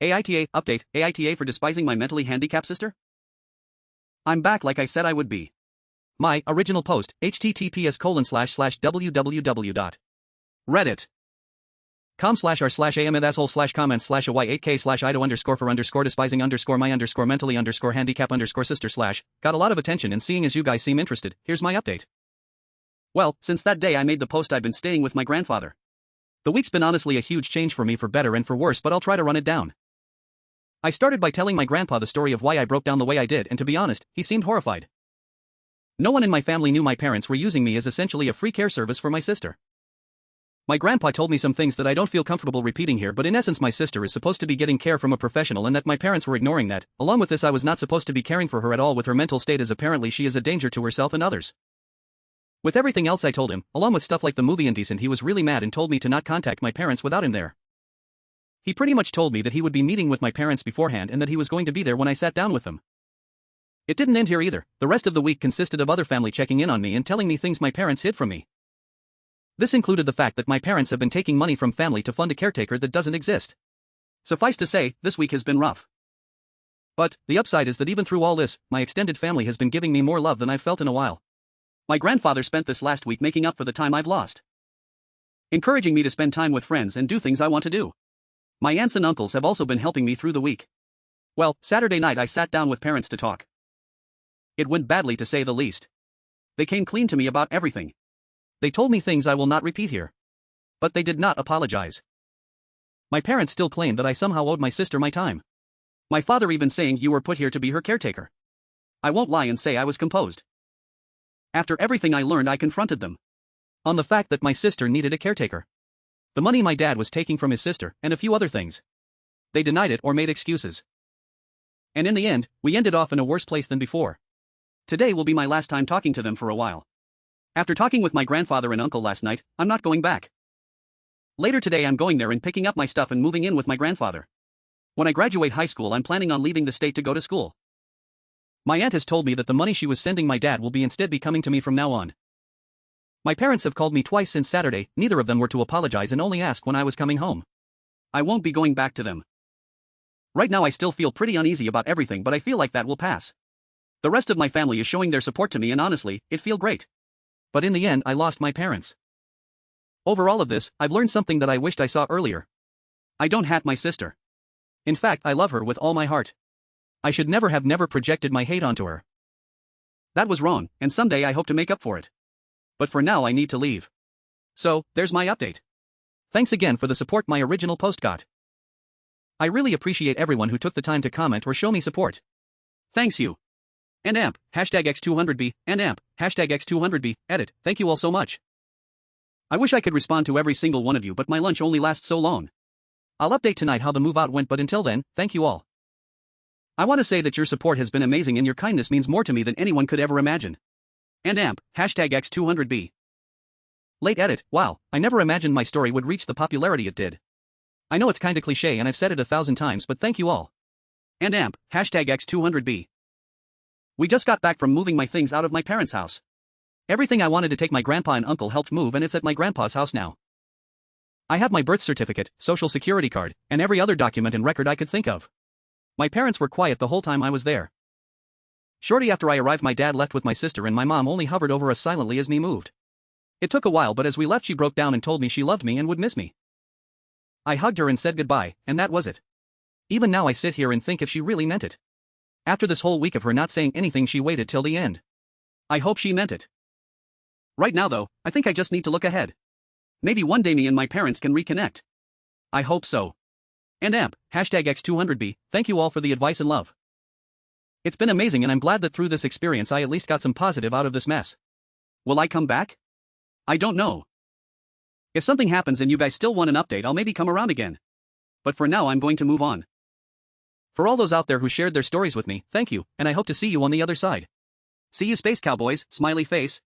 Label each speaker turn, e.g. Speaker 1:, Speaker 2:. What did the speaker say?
Speaker 1: AITA, update, AITA for despising my mentally handicapped sister? I'm back like I said I would be. My original post, https://www.reddit.com/r/am_for_despising_my_handicap_sister/ got a lot of attention, and seeing as you guys seem interested, here's my update. Well, since that day I made the post, I've been staying with my grandfather. The week's been honestly a huge change for me, for better and for worse, but I'll try to run it down. I started by telling my grandpa the story of why I broke down the way I did, and to be honest, he seemed horrified. No one in my family knew my parents were using me as essentially a free care service for my sister. My grandpa told me some things that I don't feel comfortable repeating here, but in essence my sister is supposed to be getting care from a professional, and that my parents were ignoring that. Along with this, I was not supposed to be caring for her at all with her mental state, as apparently she is a danger to herself and others. With everything else I told him, along with stuff like the movie Indecent, he was really mad and told me to not contact my parents without him there. He pretty much told me that he would be meeting with my parents beforehand and that he was going to be there when I sat down with them. It didn't end here either. The rest of the week consisted of other family checking in on me and telling me things my parents hid from me. This included the fact that my parents have been taking money from family to fund a caretaker that doesn't exist. Suffice to say, this week has been rough. But the upside is that even through all this, my extended family has been giving me more love than I've felt in a while. My grandfather spent this last week making up for the time I've lost, encouraging me to spend time with friends and do things I want to do. My aunts and uncles have also been helping me through the week. Well, Saturday night I sat down with parents to talk. It went badly, to say the least. They came clean to me about everything. They told me things I will not repeat here. But they did not apologize. My parents still claimed that I somehow owed my sister my time. My father even saying, "You were put here to be her caretaker." I won't lie and say I was composed. After everything I learned, I confronted them on the fact that my sister needed a caretaker, the money my dad was taking from his sister, and a few other things. They denied it or made excuses. And in the end, we ended off in a worse place than before. Today will be my last time talking to them for a while. After talking with my grandfather and uncle last night, I'm not going back. Later today I'm going there and picking up my stuff and moving in with my grandfather. When I graduate high school, I'm planning on leaving the state to go to school. My aunt has told me that the money she was sending my dad will instead be coming to me from now on. My parents have called me twice since Saturday, neither of them were to apologize and only ask when I was coming home. I won't be going back to them. Right now I still feel pretty uneasy about everything, but I feel like that will pass. The rest of my family is showing their support to me, and honestly, it feels great. But in the end, I lost my parents. Over all of this, I've learned something that I wished I saw earlier. I don't hate my sister. In fact, I love her with all my heart. I should never have projected my hate onto her. That was wrong, and someday I hope to make up for it. But for now I need to leave. So, there's my update. Thanks again for the support my original post got. I really appreciate everyone who took the time to comment or show me support. Thanks you. And amp, #X200B, and amp, #X200B, edit, thank you all so much. I wish I could respond to every single one of you, but my lunch only lasts so long. I'll update tonight how the move out went, but until then, thank you all. I want to say that your support has been amazing and your kindness means more to me than anyone could ever imagine. And amp, #X200B. Late edit, wow, I never imagined my story would reach the popularity it did. I know it's kinda cliche and I've said it 1,000 times, but thank you all. And amp, #X200B. We just got back from moving my things out of my parents' house. Everything I wanted to take my grandpa and uncle helped move, and it's at my grandpa's house now. I have my birth certificate, social security card, and every other document and record I could think of. My parents were quiet the whole time I was there. Shortly after I arrived, my dad left with my sister, and my mom only hovered over us silently as we moved. It took a while, but as we left she broke down and told me she loved me and would miss me. I hugged her and said goodbye, and that was it. Even now I sit here and think if she really meant it. After this whole week of her not saying anything, she waited till the end. I hope she meant it. Right now though, I think I just need to look ahead. Maybe one day me and my parents can reconnect. I hope so. And amp, #X200B, thank you all for the advice and love. It's been amazing, and I'm glad that through this experience I at least got some positive out of this mess. Will I come back? I don't know. If something happens and you guys still want an update, I'll maybe come around again. But for now I'm going to move on. For all those out there who shared their stories with me, thank you, and I hope to see you on the other side. See you, Space Cowboys, smiley face.